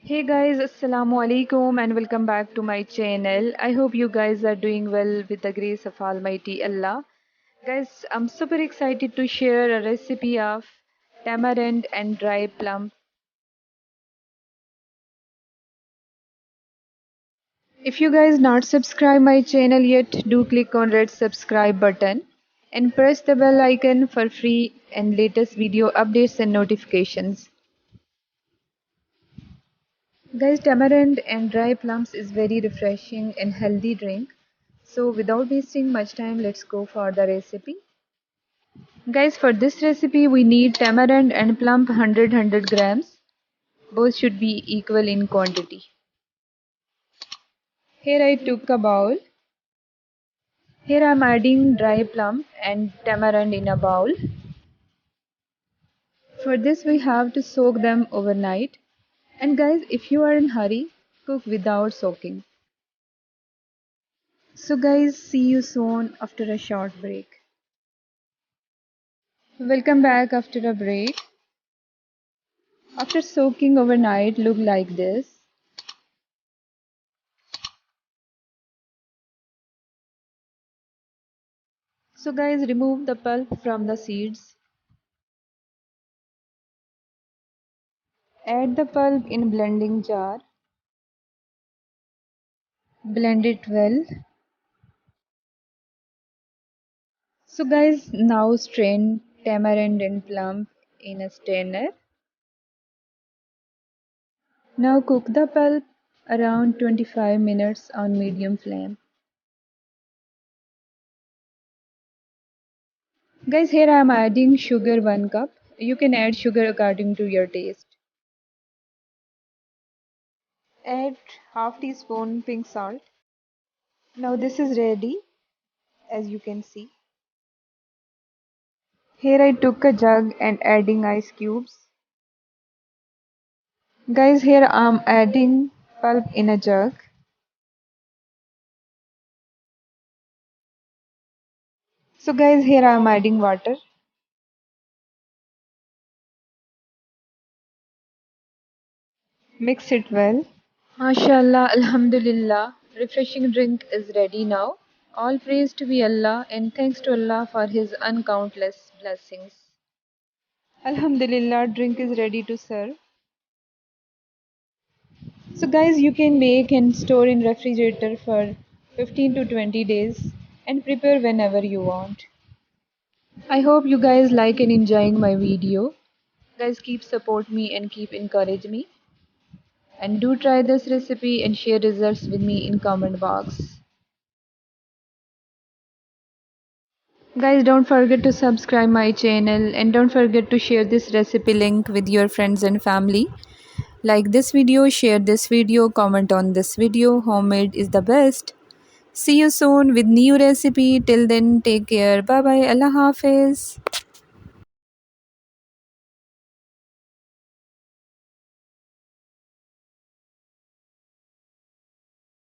Hey guys, Assalamu.Alaikum and welcome back to my channel. I hope you guys are doing well with the grace of Almighty Allah. Guys, I'm super excited to share a recipe of tamarind and dry plum. If you guys not subscribe my channel yet, do click on red subscribe button and press the bell icon for free and latest video updates and notifications. Guys, tamarind and dry plums is very refreshing and healthy drink. So without wasting much time, let's go for the recipe. Guys, for this recipe we need tamarind and plum 100 grams. Both should be equal in quantity. Here I took a bowl. Here I am adding dry plum and tamarind in a bowl. For this we have to soak them overnight. And guys, if you are in hurry, cook without soaking. So guys, see you soon after a short break. Welcome back after a break. After soaking overnight, look like this. So guys, remove the pulp from the seeds. Add the pulp in blending jar. Blend it well. So guys, now strain tamarind and plum in a strainer. Now cook the pulp around 25 minutes on medium flame. Guys, here I am adding sugar 1 cup. You can add sugar according to your taste. Add half teaspoon pink salt. Now this is ready, as you can see. Here I took a jug and adding ice cubes. Guys, here I am adding pulp in a jug. So guys, here I am adding water. Mix it well. MashaAllah, Alhamdulillah, refreshing drink is ready now. All praise to be Allah and thanks to Allah for His uncountless blessings. Alhamdulillah, drink is ready to serve. So guys, you can make and store in refrigerator for 15 to 20 days and prepare whenever you want. I hope you guys like and enjoying my video. Guys, keep support me and keep encourage me. And do try this recipe and share results with me in comment box. Guys, don't forget to subscribe my channel and don't forget to share this recipe link with your friends and family. Like this video, share this video, comment on this video. Homemade is the best. See you soon with new recipe. Till then, take care. Bye bye. Allah Hafiz.